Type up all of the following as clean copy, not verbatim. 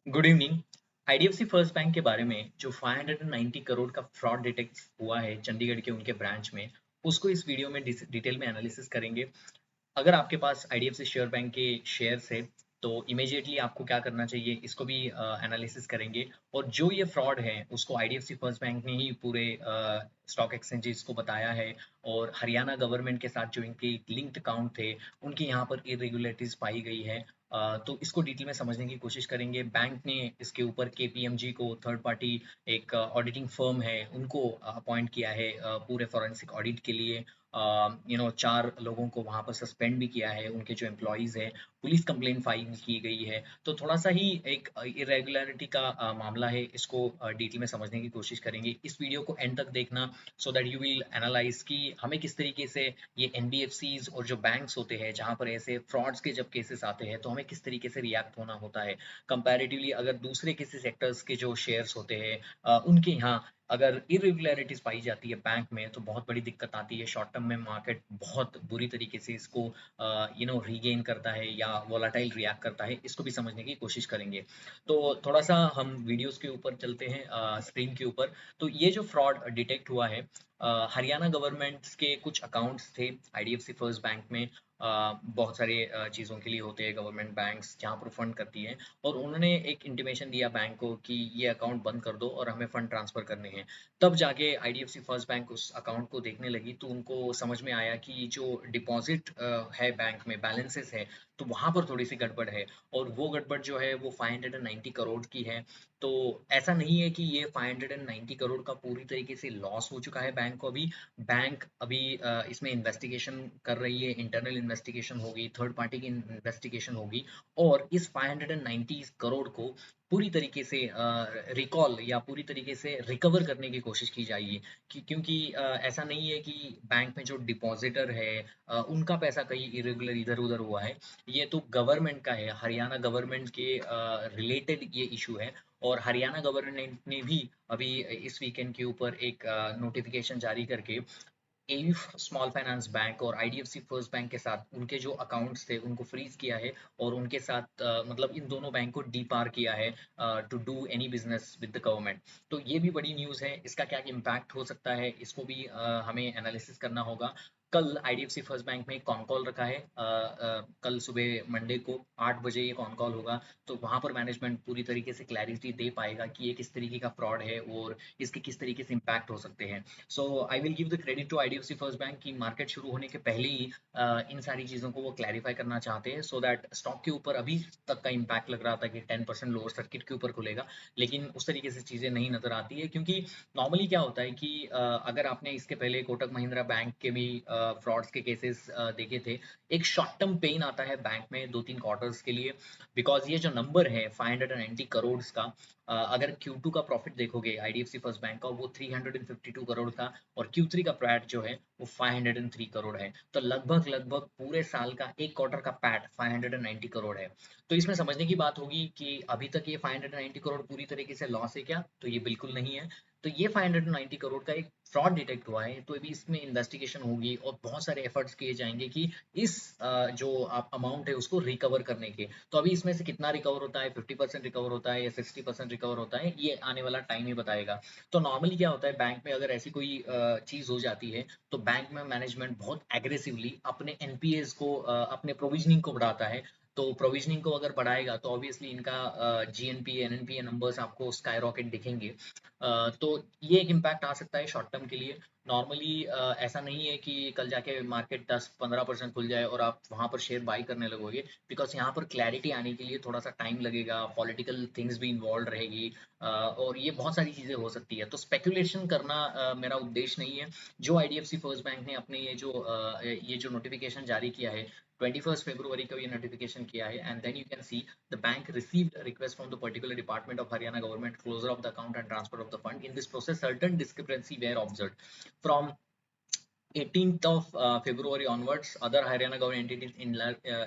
Good evening. IDFC first bank के बारे में जो 590 करोड़ का फ्रॉड डिटेक्ट हुआ है चंडीगढ़ के उनके ब्रांच में, उसको इस वीडियो में डिटेल में एनालिसिस करेंगे। अगर आपके पास आईडीएफसी शेयर बैंक के शेयर्स है तो इमीडिएटली आपको क्या करना चाहिए, इसको भी एनालिसिस करेंगे। और जो ये फ्रॉड है उसको आईडीएफसी फर्स्ट बैंक ने ही पूरे स्टॉक एक्सचेंजेस को बताया है। और हरियाणा गवर्नमेंट के साथ जो इनके लिंक्ड अकाउंट थे, उनके यहाँ पर इरेगुलरिटीज पाई गई है। तो इसको डिटेल में समझने की कोशिश करेंगे। बैंक ने इसके ऊपर केपीएमजी को थर्ड पार्टी एक ऑडिटिंग फर्म है उनको अपॉइंट किया है पूरे फॉरेंसिक ऑडिट के लिए। 4 लोगों को वहाँ पर सस्पेंड भी किया है, उनके जो एम्प्लॉइज़ हैं। पुलिस कंप्लेंट फाइल की गई है। तो थोड़ा-सा ही एक इरेगुलरिटी का मामला है, इसको डिटेल में समझने की कोशिश करेंगे। इस वीडियो को एंड तक देखना so that you will analyse कि हमें किस तरीके से ये एनबीएफसीज़ और जो बैंक्स होते हैं, जहाँ पर ऐसे फ्रॉड्स के जब केसेस आते हैं, तो हमें किस तरीके से रिएक्ट होना होता है। कंपैरेटिवली अगर दूसरे किसी सेक्टर्स के जो शेयर्स होते हैं, उनके यहाँ अगर इरेगुलरिटीज पाई जाती है बैंक में, तो बहुत बड़ी दिक्कत आती है। शॉर्ट टर्म में मार्केट बहुत बुरी तरीके से इसको रीगेन करता है या वोलाटाइल रिएक्ट करता है। इसको भी समझने की कोशिश करेंगे। तो थोड़ा सा हम वीडियोस के ऊपर चलते हैं, स्क्रीन के ऊपर। तो ये जो फ्रॉड डिटेक्ट हुआ है, हरियाणा गवर्नमेंट के कुछ अकाउंट्स थे आईडीएफसी फर्स्ट बैंक में। बहुत सारे चीज़ों के लिए होते हैं गवर्नमेंट बैंक्स जहाँ पर फंड करती है। और उन्होंने एक इंटीमेशन दिया बैंक को कि ये अकाउंट बंद कर दो और हमें फंड ट्रांसफर करने हैं। तब जाके आईडीएफसी फर्स्ट बैंक उस अकाउंट को देखने लगी, तो उनको समझ में आया कि जो डिपॉजिट है बैंक में, बैलेंसेस है, तो वहां पर थोड़ी सी गड़बड़ है। और वो गड़बड़ जो है वो 590 करोड़ की है। तो ऐसा नहीं है कि ये 590 करोड़ का पूरी तरीके से लॉस हो चुका है बैंक को। अभी बैंक अभी इसमें इन्वेस्टिगेशन कर रही है, इंटरनल इन्वेस्टिगेशन होगी, थर्ड पार्टी की इन्वेस्टिगेशन होगी। और इस 590 करोड़ को पूरी तरीके से रिकॉल या पूरी तरीके से रिकवर करने की कोशिश की जाएगी। क्योंकि ऐसा नहीं है कि बैंक में जो डिपॉजिटर है उनका पैसा कहीं इरेगुलर इधर उधर हुआ है। ये तो गवर्नमेंट का है, हरियाणा गवर्नमेंट के रिलेटेड ये इशू है। और हरियाणा गवर्नमेंट ने भी अभी इस वीकेंड के ऊपर एक नोटिफिकेशन जारी करके एयू स्मॉल फाइनेंस बैंक और आईडीएफसी फर्स्ट बैंक के साथ उनके जो अकाउंट्स थे उनको फ्रीज किया है। और उनके साथ मतलब इन दोनों बैंक को डीपार किया है to do any business with the government. तो ये भी बड़ी न्यूज़ है। इसका क्या इम्पैक्ट हो सकता है, इसको भी हमें एनालिसिस करना होगा। कल आईडीएफसी फर्स्ट बैंक में एक कॉन कॉल रखा है। कल सुबह मंडे को 8 बजे ये कॉन कॉल होगा। तो वहाँ पर मैनेजमेंट पूरी तरीके से क्लैरिटी दे पाएगा कि ये किस तरीके का फ्रॉड है और इसके किस तरीके से इम्पैक्ट हो सकते हैं। So I will give the credit to IDFC first bank की मार्केट शुरू होने के पहले ही इन सारी चीज़ों को वो क्लैरिफाई करना चाहते हैं, सो दैट स्टॉक के ऊपर अभी तक का इम्पैक्ट लग रहा था कि 10% लोअर सर्किट के ऊपर खुलेगा। लेकिन उस तरीके से चीज़ें नहीं नजर आती है, क्योंकि नॉर्मली क्या होता है कि अगर आपने इसके पहले कोटक महिंद्रा बैंक के भी फ्रॉड्स के केसेस देखे थे, एक शॉर्ट टर्म पेन आता है बैंक में 2-3 क्वार्टर्स के लिए। बिकॉज ये जो नंबर है 590 करोड़ का, अगर Q2 का प्रॉफिट देखोगे आईडीएफसी फर्स्ट बैंक का, वो 352 करोड़ था। और Q3 का पैट जो है वो 503 करोड़ है। तो लगभग लगभग पूरे साल का एक क्वार्टर का पैट 590 करोड़ है। तो इसमें समझने की बात होगी कि अभी तक ये 590 करोड़ पूरी तरीके से लॉस है क्या? तो ये बिल्कुल नहीं है। तो ये 590 करोड़ का एक फ्रॉड डिटेक्ट हुआ है, तो अभी इसमें इन्वेस्टिगेशन होगी और बहुत सारे एफर्ट्स किए जाएंगे कि इस जो अमाउंट है उसको रिकवर करने के। तो अभी इसमें से कितना रिकवर होता है, 50% रिकवर होता है या 60% रिकवर होता है, ये आने वाला टाइम ही बताएगा। तो नॉर्मली क्या होता है, बैंक में अगर ऐसी कोई चीज हो जाती है, तो बैंक में मैनेजमेंट बहुत एग्रेसिवली अपने एनपीएस को अपने प्रोविजनिंग को बढ़ाता है। तो प्रोविजनिंग को अगर बढ़ाएगा तो ऑब्वियसली इनका जीएनपी एनएनपी नंबर्स आपको स्काई रॉकेट दिखेंगे। तो ये एक इम्पैक्ट आ सकता है शॉर्ट टर्म के लिए। नॉर्मली ऐसा नहीं है कि कल जाके मार्केट 10-15% खुल जाए और आप वहां पर शेयर बाई करने लगोगे। बिकॉज यहाँ पर क्लैरिटी आने के लिए थोड़ा सा टाइम लगेगा, पॉलिटिकल थिंग्स भी इन्वॉल्व रहेगी। और ये बहुत सारी चीज़ें हो सकती है। तो स्पेकुलेशन करना मेरा उद्देश्य नहीं है। जो आईडीएफसी फर्स्ट बैंक ने अपने ये जो नोटिफिकेशन जारी किया है, 21 फरवरी को ये नोटिफिकेशन किया है। And then you can see the bank received a request from the particular department of Haryana government closure of the account and transfer of the fund. In this process, certain discrepancy were observed. From 18th of February onwards, other Haryana government entities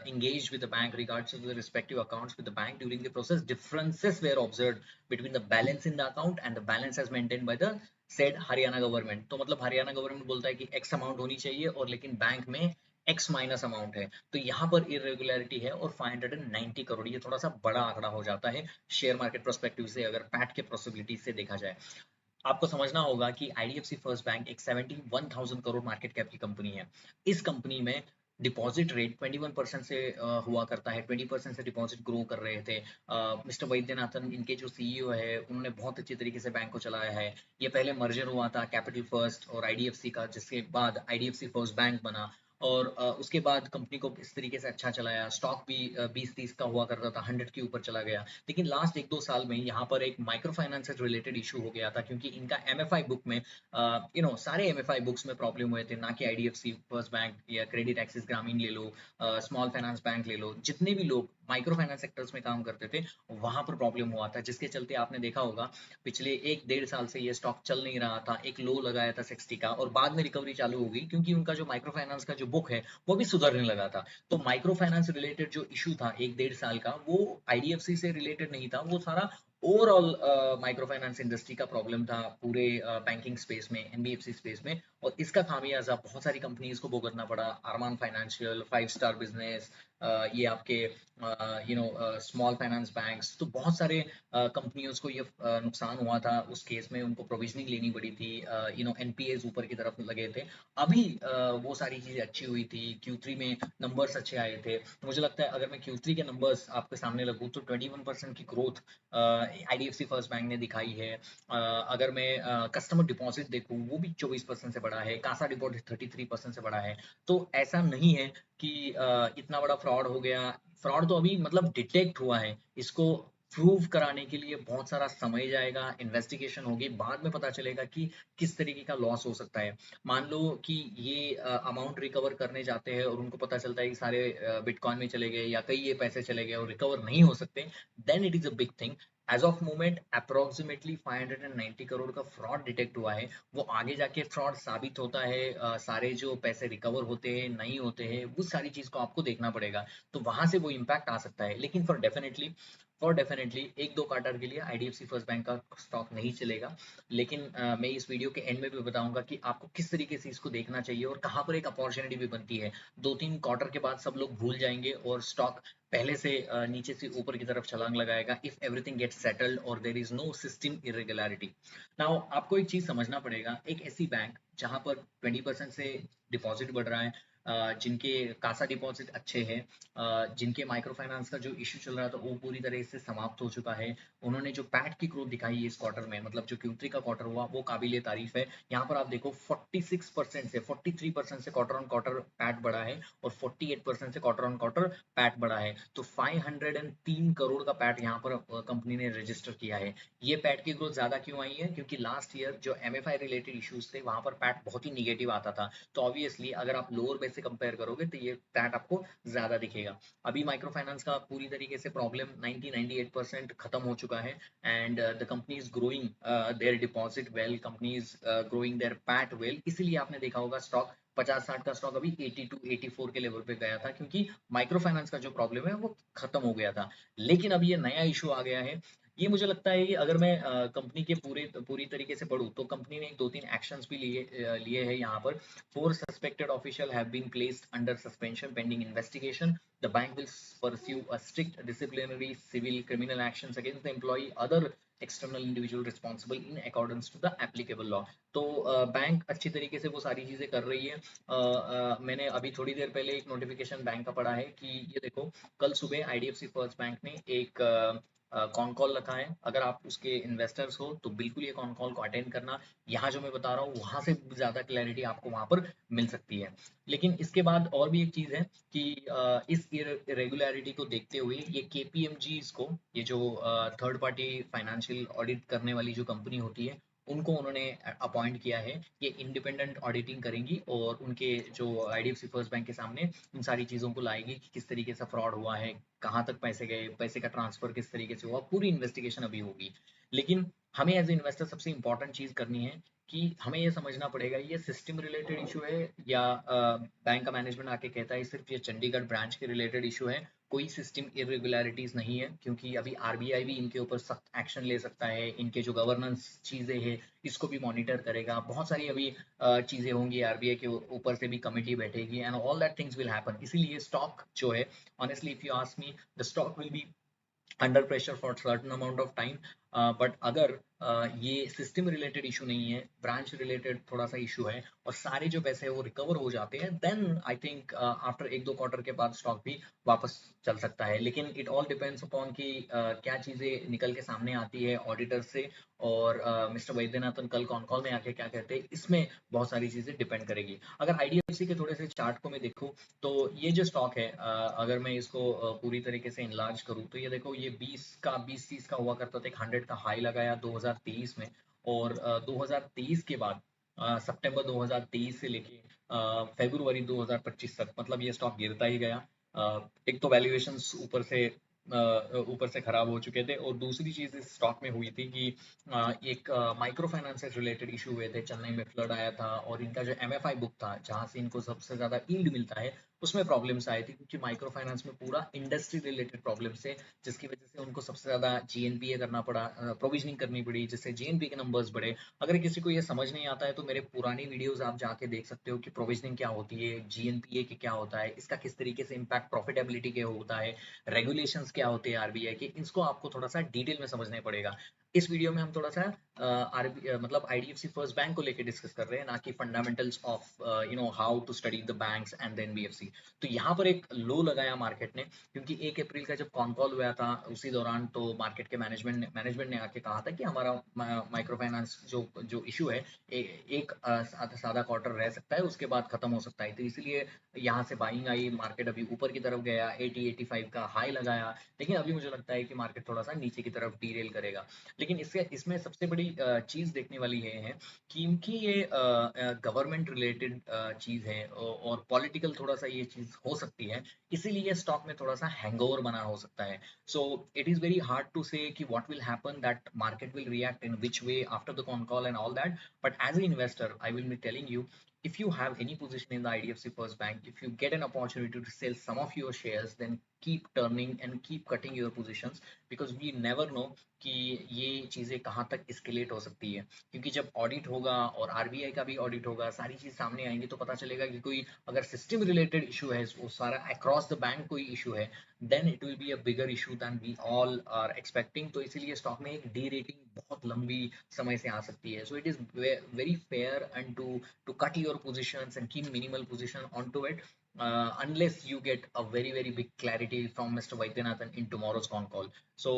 engaged with the bank regards to the respective accounts with the bank. During the process, differences were observed between the balance in the account and the balance as maintained by the said Haryana government. तो मतलब Haryana government बोलता है कि x amount होनी चाहिए और लेकिन bank में एक्स माइनस अमाउंट है, तो यहाँ पर इरेगुलरिटी है और 590 करोड़ ये थोड़ा सा बड़ा आंकड़ा हो जाता है शेयर मार्केट प्रोस्पेक्टिव से, अगर पैट के पॉसिबिलिटी से देखा जाए। आपको समझना होगा कि आईडीएफसी फर्स्ट बैंक एक 71,000 करोड़ मार्केट कैप की कंपनी है। इस कंपनी में डिपॉजिट रेट 21% से हुआ करता है, 20% से डिपॉजिट ग्रो कर रहे थे। मिस्टर वैद्यनाथन इनके जो सीईओ है, उन्होंने बहुत अच्छे तरीके से बैंक को चलाया है। ये पहले मर्जर हुआ था कैपिटल फर्स्ट और आईडीएफसी का, जिसके बाद आईडीएफसी फर्स्ट बैंक बना और उसके बाद कंपनी को इस तरीके से अच्छा चलाया। स्टॉक भी 20-30 का हुआ करता था, 100 के ऊपर चला गया। लेकिन लास्ट 1-2 साल में यहाँ पर एक माइक्रो फाइनेंस से रिलेटेड इशू हो गया था, क्योंकि इनका एमएफआई बुक में सारे एमएफआई बुक्स में प्रॉब्लम हुए थे, ना कि आईडीएफसी फर्स्ट बैंक या क्रेडिट एक्सिस ग्रामीण ले लो, स्मॉल फाइनेंस बैंक ले लो, जितने भी लोग माइक्रो फाइनेंस सेक्टर्स में काम करते थे वहां पर प्रॉब्लम हुआ था, जिसके चलते आपने देखा होगा पिछले 1-1.5 साल से ये स्टॉक चल नहीं रहा था। एक लो लगाया था 60 का और बाद में रिकवरी चालू हो गई, क्योंकि उनका जो माइक्रो फाइनेंस का जो बुक है वो भी सुधरने लगा था। तो माइक्रो फाइनेंस रिलेटेड जो इशू था 1-1.5 साल का, वो आईडीएफसी से रिलेटेड नहीं था, वो सारा ओवरऑल माइक्रो फाइनेंस इंडस्ट्री का प्रॉब्लम था, पूरे बैंकिंग स्पेस में, एनबीएफसी स्पेस में। और इसका खामियाजा बहुत सारी कंपनीज को भुगतना पड़ा। अरमान फाइनेंशियल, 5 स्टार बिजनेस, ये आपके स्मॉल फाइनेंस बैंक्स, तो बहुत सारे कंपनियों को ये नुकसान हुआ था। उस केस में उनको प्रोविजनिंग लेनी पड़ी थी, एनपीएज ऊपर की तरफ लगे थे। अभी वो सारी चीजें अच्छी हुई थी, Q3 में नंबर्स अच्छे आए थे। तो मुझे लगता है अगर मैं Q3 के नंबर्स आपके सामने लगूँ तो 21% की ग्रोथ आईडीएफसी फर्स्ट बैंक ने दिखाई है। अगर मैं कस्टमर डिपॉजिट देखूँ वो भी 24% से बढ़ा है, कासा डिपॉजिट 33% से बढ़ा है। तो ऐसा नहीं है कि इतना बड़ा फ्रॉड हो गया। फ्रॉड तो अभी मतलब डिटेक्ट हुआ है, इसको प्रूव कराने के लिए बहुत सारा समय जाएगा, इन्वेस्टिगेशन होगी, बाद में पता चलेगा कि किस तरीके का लॉस हो सकता है। मान लो कि ये अमाउंट रिकवर करने जाते हैं और उनको पता चलता है कि सारे बिटकॉइन में चले गए या कई ये पैसे चले गए और रिकवर नहीं हो सकते, then it is a big thing. As of moment approximately 590 crore का फ्रॉड डिटेक्ट हुआ है। वो आगे जाके फ्रॉड साबित होता है, सारे जो पैसे रिकवर होते हैं नहीं होते हैं, वो सारी चीज को आपको देखना पड़ेगा। तो वहां से वो इम्पैक्ट आ सकता है, लेकिन फॉर डेफिनेटली 1-2 क्वार्टर के लिए आईडीएफसी फर्स्ट बैंक का स्टॉक नहीं चलेगा। लेकिन मैं इस वीडियो के एंड में भी बताऊंगा कि आपको किस तरीके से इसको देखना चाहिए और कहाँ पर एक अपॉर्चुनिटी भी बनती है। 2-3 क्वार्टर के बाद सब लोग भूल जाएंगे और स्टॉक पहले से नीचे से ऊपर की तरफ छलांग लगाएगा, इफ एवरीथिंग गेट्स सेटल्ड और there is no system irregularity. Now आपको एक चीज समझना पड़ेगा, एक ऐसी बैंक जहां पर 20% से डिपॉजिट बढ़ रहा है, जिनके कासा डिपॉजिट अच्छे हैं, जिनके माइक्रो फाइनेंस का जो इश्यू चल रहा था वो पूरी तरह से समाप्त हो चुका है। उन्होंने जो पैट की ग्रोथ दिखाई है इस क्वार्टर में, मतलब जो Q3 का क्वार्टर हुआ, वो काबिले तारीफ है। यहाँ पर आप देखो 46% से 43% से क्वार्टर ऑन क्वार्टर पैट बढ़ा है और 48% से क्वार्टर ऑन क्वार्टर पैट बढ़ा है। तो 503 करोड़ का पैट यहाँ पर कंपनी ने रजिस्टर किया है। ये पैट की ग्रोथ ज्यादा क्यों आई है? क्योंकि लास्ट ईयर जो एमएफआई रिलेटेड इश्यूज थे वहां पर पैट बहुत ही निगेटिव आता था। तो ऑब्वियसली अगर आप लोअर बेस से कंपेयर करोगे तो ये पैट आपको ज्यादा दिखेगा। अभी माइक्रो फाइनेंस का पूरी तरीके से प्रॉब्लम 90-98% खत्म हो चुका है and the company is growing their deposit well, company is growing their PAT well. इसीलिए आपने देखा होगा स्टॉक 50-60 का स्टॉक अभी 82-84 के लेवल पे गया था, क्योंकि माइक्रो फाइनेंस का जो प्रॉब्लम है वो खत्म हो गया था। लेकिन अब ये नया इशू आ गया है। ये मुझे लगता है कि अगर मैं कंपनी के पूरी तरीके से पढ़ूँ तो कंपनी ने 1-2-3 एक्शंस भी लिए हैं यहाँ पर। 4 suspected officials have been placed under suspension pending investigation. The bank will pursue a strict disciplinary, civil, criminal actions against the employee, other external individual responsible in accordance to the applicable law. तो bank अच्छी तरीके से वो सारी चीजें कर रही है। मैंने अभी थोड़ी देर पहले एक नोटिफिकेशन बैंक का पढ़ा है कि ये देखो, कल सुबह आईडीएफसी फर्स्ट बैंक ने एक कॉन कॉल रखा है। अगर आप उसके इन्वेस्टर्स हो तो बिल्कुल ये कॉन कॉल को अटेंड करना। यहाँ जो मैं बता रहा हूँ वहां से ज्यादा क्लैरिटी आपको वहां पर मिल सकती है। लेकिन इसके बाद और भी एक चीज है कि इस इरेगुलरिटी को देखते हुए ये केपीएमजी को, ये जो थर्ड पार्टी फाइनेंशियल ऑडिट करने वाली जो कंपनी होती है, उनको उन्होंने अपॉइंट किया है। ये इंडिपेंडेंट ऑडिटिंग करेंगी और उनके जो आईडीएफसी फर्स्ट बैंक के सामने उन सारी चीजों को लाएगी कि किस तरीके से फ्रॉड हुआ है, कहाँ तक पैसे गए, पैसे का ट्रांसफर किस तरीके से हुआ, पूरी इन्वेस्टिगेशन अभी होगी। लेकिन हमें एज ए इन्वेस्टर सबसे इंपॉर्टेंट चीज करनी है कि हमें ये समझना पड़ेगा ये सिस्टम रिलेटेड इशू है या बैंक का मैनेजमेंट आके कहता है सिर्फ ये चंडीगढ़ ब्रांच के रिलेटेड इशू है। कोई सिस्टम इरेगुलरिटीज नहीं है, क्योंकि अभी आरबीआई भी इनके ऊपर सख्त एक्शन ले सकता है। इनके जो गवर्नेंस चीज़ें हैं इसको भी मॉनिटर करेगा। बहुत सारी अभी चीज़ें होंगी, आरबीआई के ऊपर से भी कमेटी बैठेगी and all that things will happen. इसीलिए स्टॉक जो है, honestly if you ask me, the stock will be under pressure for certain amount of time. But अगर ये सिस्टम रिलेटेड इशू नहीं है, ब्रांच रिलेटेड थोड़ा सा इशू है और सारे जो पैसे हैं वो रिकवर हो जाते हैं, देन आई थिंक आफ्टर एक दो क्वार्टर के बाद स्टॉक भी वापस चल सकता है। लेकिन इट ऑल डिपेंड्स अपॉन कि क्या चीज़ें निकल के सामने आती है ऑडिटर से, और मिस्टर वैद्यनाथन कल कॉन कॉल में आके क्या कहते हैं, इसमें बहुत सारी चीज़ें डिपेंड करेगी। अगर आईडीएफसी के थोड़े से चार्ट को मैं देखूँ, तो ये जो स्टॉक है, अगर मैं इसको पूरी तरीके से इनलार्ज करूँ, तो ये देखो, ये 20-30 का हुआ करता था, एक 100 का हाई लगाया 2023 में। और 2023 के बाद सितंबर 2023 से लेके फरवरी 2025 तक, मतलब ये स्टॉक गिरता ही गया। एक तो वैल्यूएशंस ऊपर से खराब हो चुके थे, और दूसरी चीज इस स्टॉक में हुई थी कि एक माइक्रो फाइनेंस से रिलेटेड इशू हुए थे। चेन्नई में फ्लड आया था और इनका जो एमएफआई बुक था, जहां से इनको सबसे ज्यादा यील्ड मिलता है, उसमें प्रॉब्लम्स आई थी, क्योंकि माइक्रो फाइनेंस में पूरा इंडस्ट्री रिलेटेड प्रॉब्लम्स है, जिसकी वजह से उनको सबसे ज्यादा जीएनपीए करना पड़ा, प्रोविजनिंग करनी पड़ी, जिससे जीएनपीए के नंबर्स बढ़े। अगर किसी को ये समझ नहीं आता है तो मेरे पुरानी वीडियोस आप जाके देख सकते हो कि प्रोविजनिंग क्या होती है, जीएनपीए के क्या होता है, इसका किस तरीके से इम्पैक्ट प्रॉफिटेबिलिटी के होता है, रेगुलेशंस क्या होते हैं आरबीआई के, इसको आपको थोड़ा सा डिटेल में समझना पड़ेगा। इस वीडियो में हम थोड़ा सा मतलब आईडीएफसी फर्स्ट बैंक को लेकर डिस्कस कर रहे हैं, ना कि fundamentals of how to study the banks and the NBFC. तो यहाँ पर एक लो लगाया मार्केट ने, क्योंकि 1 अप्रैल का जब कॉन कॉल हुआ था, उसी दौरान तो मार्केट के मैनेजमेंट ने आके कहा था कि हमारा माइक्रो फाइनेंस जो इशू है, एक सादा क्वार्टर रह सकता है, उसके बाद खत्म हो सकता है। तो इसलिए यहाँ से बाइंग आई, मार्केट अभी ऊपर की तरफ गया, 80-85 का हाई लगाया। लेकिन अभी मुझे लगता है कि मार्केट थोड़ा सा नीचे की तरफ डीरेल करेगा। लेकिन इसमें सबसे बड़ी चीज देखने वाली ये है, क्योंकि ये गवर्नमेंट रिलेटेड चीज है और पॉलिटिकल थोड़ा सा ये चीज हो सकती है, इसीलिए स्टॉक में थोड़ा सा हैंगओवर बना हो सकता है। So it is very hard to say that what will happen, that market will react in which way after the con call and all that. But as a investor I will be telling you, if you have any position in the IDFC First Bank, if you get an opportunity to sell some of your shares, then keep turning and keep cutting your positions, because we never know कि ये चीज़ें कहाँ तक escalate हो सकती है। क्योंकि जब ऑडिट होगा और आरबीआई का भी ऑडिट होगा, सारी चीज़ सामने आएंगी, तो पता चलेगा कि कोई अगर सिस्टम रिलेटेड इशू है, वो सारा अक्रॉस द बैंक कोई इशू है, then it will be a bigger issue than we all are expecting. तो इसीलिए स्टॉक में एक डी रेटिंग बहुत लंबी समय से आ सकती है। So it is very fair and to cut your positions and keep minimal position onto it, unless you get a very big clarity from Mr. Vaidyanathan in tomorrow's con call. So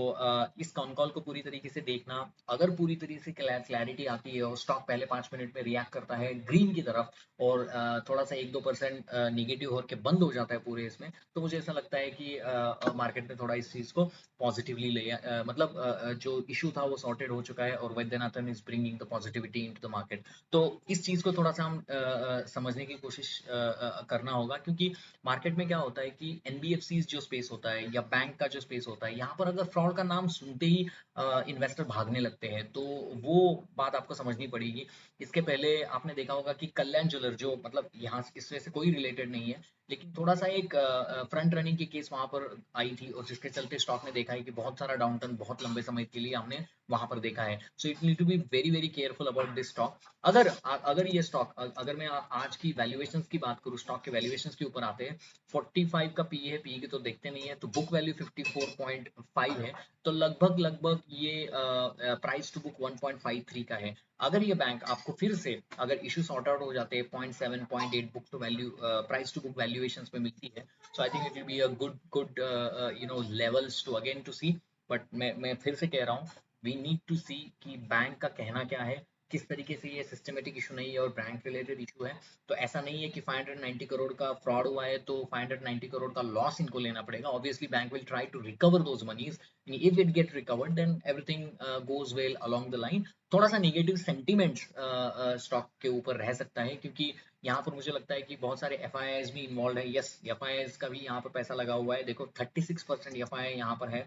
इस con call को पूरी तरीके से देखना। अगर पूरी तरीके से क्लैरिटी आती है और स्टॉक पहले 5 मिनट में रिएक्ट करता है ग्रीन की तरफ, और थोड़ा सा 1-2% निगेटिव होकर बंद हो जाता है पूरे इसमें, तो मुझे ऐसा लगता है कि मार्केट ने थोड़ा इस चीज को पॉजिटिवली लिया, मतलब जो इशू था वो सॉर्टेड हो चुका है, और Vaidyanathan is bringing the positivity into the market. तो इस चीज को थोड़ा सा हम समझने की कोशिश करना होगा, क्योंकि मार्केट में क्या होता है कि एनबीएफसी जो स्पेस होता है या बैंक का जो स्पेस होता है, यहाँ पर अगर फ्रॉड का नाम सुनते ही इन्वेस्टर भागने लगते हैं, तो वो बात आपको समझनी पड़ेगी। इसके पहले आपने देखा होगा कि कल्याण ज्वेलर, जो मतलब यहाँ इससे से कोई रिलेटेड नहीं है, लेकिन थोड़ा सा एक फ्रंट रनिंग की केस वहां पर आई थी, और जिसके चलते स्टॉक ने देखा है कि बहुत सारा डाउन टर्न बहुत लंबे समय के लिए हमने वहां पर देखा है। So it need to be very careful about this stock. अगर ये स्टॉक, अगर मैं आज की वैल्यूएशंस की बात करूं, स्टॉक के वैल्यूएशंस के ऊपर आते हैं, 45 का पीई है, पीई की तो देखते नहीं है, तो बुक वैल्यू 54.5 है, तो लगभग ये प्राइस टू बुक 1.53 का है। अगर ये बैंक आपको फिर से, अगर इशू सॉर्ट आउट हो जाते हैं, 0.7 0.8 book to value, price to book valuations में मिलती है, so I think it will be a good levels to again to see. But मैं फिर से कह रहा हूँ, वी नीड टू सी कि बैंक का कहना क्या है, किस तरीके से ये सिस्टमेटिक इशू नहीं है और बैंक रिलेटेड इशू है। तो ऐसा नहीं है कि 590 करोड़ का फ्रॉड हुआ है तो 590 करोड़ का लॉस इनको लेना पड़ेगा। Obviously bank will try to recover those monies, if it get recovered then everything goes well along the line. थोड़ा सा नेगेटिव सेंटीमेंट्स स्टॉक के ऊपर रह सकता है, क्योंकि यहाँ पर मुझे लगता है कि बहुत सारे एफ भी इन्वॉल्व है। यस, एफ का भी यहाँ पर पैसा लगा हुआ है। देखो 36% एफ यहाँ पर है,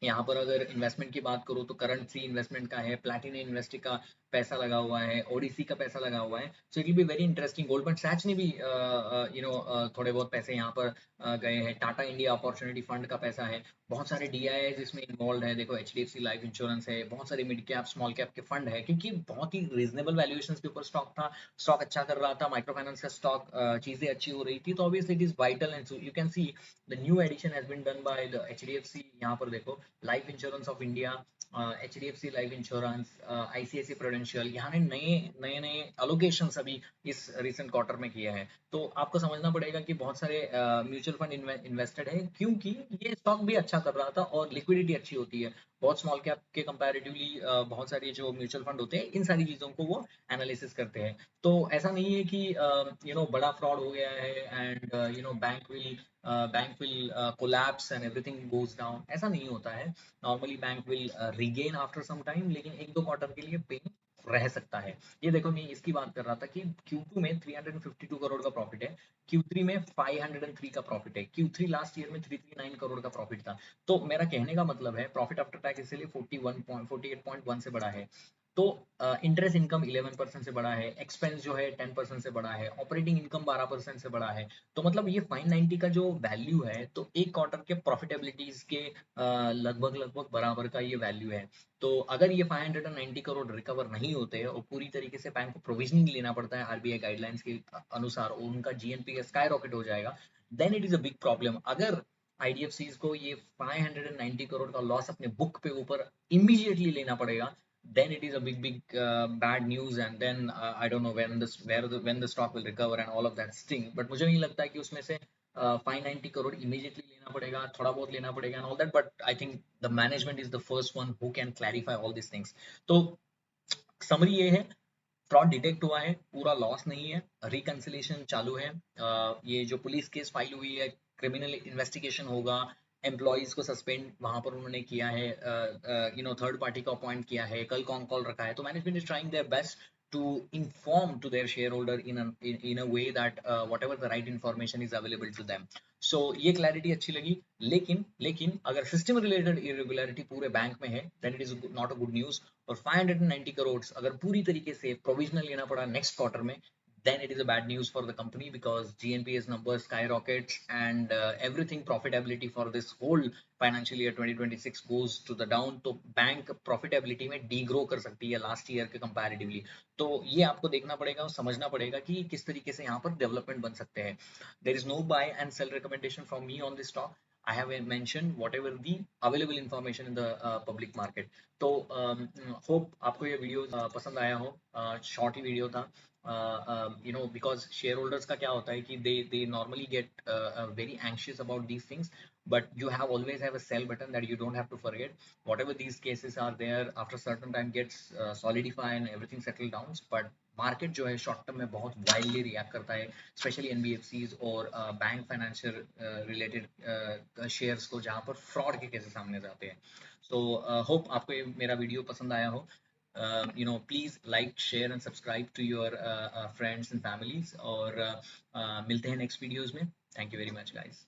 यहाँ पर अगर इन्वेस्टमेंट की बात करूँ तो करंट फ्री इन्वेस्टमेंट का है, प्लैटिनम इन्वेस्टिक का पैसा लगा हुआ है, ओडीसी का पैसा लगा हुआ है। So it will be very interesting. Goldman Sachs ने भी थोड़े बहुत पैसे यहाँ पर गए हैं। टाटा इंडिया अपॉर्चुनिटी फंड का पैसा है। बहुत सारे डीआईआईज इसमें इन्वॉल्व है। देखो एचडीएफसी लाइफ इंश्योरेंस है, बहुत सारे मिड कैप स्मॉल कैप के फंड है, क्योंकि बहुत ही रीजनेबल वैल्यूएशन के ऊपर स्टॉक था। स्टॉक अच्छा कर रहा था, माइक्रो फाइनेंस का स्टॉक, चीजें अच्छी हो रही थी, तो obviously it is vital and you can see the new addition has been done by the HDFC. यहाँ पर देखो life insurance of India, HDFC life insurance, ICICI prudential, यहाँ ने नए नए नए अलोकेशन अभी इस रिसेंट क्वार्टर में किए हैं। तो आपको समझना पड़ेगा कि बहुत सारे म्यूचुअल फंड इन्वेस्टेड है, क्योंकि ये स्टॉक भी अच्छा कर रहा था और लिक्विडिटी अच्छी होती है। बहुत स्मॉल कैप के कंपैरेटिवली बहुत सारी जो म्यूचुअल फंड होते हैं, इन सारी चीजों को वो एनालिसिस करते हैं। तो ऐसा नहीं है कि बड़ा फ्रॉड हो गया है and bank will collapse and everything goes down, ऐसा नहीं होता है। Normally bank will regain after some time, लेकिन एक दो क्वार्टर के लिए पेन रह सकता है। ये देखो मैं इसकी बात कर रहा था कि Q2 में 352 करोड़ का प्रॉफिट है, Q3 में 503 का प्रॉफिट है, Q3 लास्ट ईयर में 339 करोड़ का प्रॉफिट था। तो मेरा कहने का मतलब है प्रॉफिट आफ्टर टैक्स इसलिए 48.1 से बड़ा है। तो इंटरेस्ट इनकम 11% से बड़ा है, एक्सपेंस जो है 10% से बड़ा है, ऑपरेटिंग इनकम 12% से बड़ा है। तो मतलब ये 590 का जो वैल्यू है, तो एक क्वार्टर के प्रॉफिटेबिलिटीज के लगभग लगभग बराबर का ये वैल्यू है। तो अगर ये 590 करोड़ रिकवर नहीं होते और पूरी तरीके से बैंक को प्रोविजनिंग लेना पड़ता है आरबीआई गाइडलाइंस के अनुसार, और उनका जीएनपी स्काई रॉकेट हो जाएगा, then it is a big problem. अगर आईडीएफसी को ये 590 करोड़ का लॉस अपने बुक पे ऊपर इमीडिएटली लेना पड़ेगा, then it is a big bad news, and then I don't know when the stock will recover and all of that sting, but मुझे नहीं लगता है कि उसमें से 590 करोड़ इमीडिएटली लेना पड़ेगा, थोड़ा बहुत लेना पड़ेगा and all that, but I think the management is the first one who can clarify all these things. तो समरी ये है, फ्रॉड डिटेक्ट हुआ है, पूरा लॉस नहीं है, रिकंसिलेशन चालू है। ये जो पुलिस केस फाइल हुई है, क्रिमिनल इन्वेस्टिगेशन होगा, एम्प्लॉयज को सस्पेंड वहां पर उन्होंने किया है, थर्ड पार्टी को अपॉइंट किया है, कल कॉल रखा है। तो management is trying their best to inform to their shareholder in a way that whatever the right information is available to them. So ये क्लैरिटी अच्छी लगी। लेकिन अगर सिस्टम रिलेटेड इरेगुलरिटी पूरे बैंक में है, then it is not a good news. और 590 करोड़ अगर पूरी तरीके से प्रोविजनल लेना पड़ा नेक्स्ट क्वार्टर में, then it is a bad news for the company because GNPA's numbers skyrockets and everything profitability for this whole financial year 2026 goes to the down। तो bank profitability में डीग्रो कर सकती है लास्ट ईयर के comparatively. तो ये आपको देखना पड़ेगा और समझना पड़ेगा कि किस तरीके से यहाँ पर डेवलपमेंट बन सकते हैं। There is no buy and sell recommendation from me on this stock. I have mentioned whatever the available information in the public market. तो होप आपको ये वीडियो पसंद आया हो। शॉर्ट ही वीडियो था। बिकॉज शेयर होल्डर्स का क्या होता है कि they normally get very anxious about these things, but you have always have a sell button that you don't have to forget. Whatever these cases are there, after certain time gets solidify and everything settle down, but market जो है short term में बहुत wildly react करता है, specially NBFCs और bank financial related shares को, जहां पर फ्रॉड के केसेस सामने जाते हैं। सो होप आपको ये मेरा वीडियो पसंद आया हो। Please like share and subscribe to your friends and families, और मिलते हैं नेक्स्ट वीडियोज में। Thank you very much guys.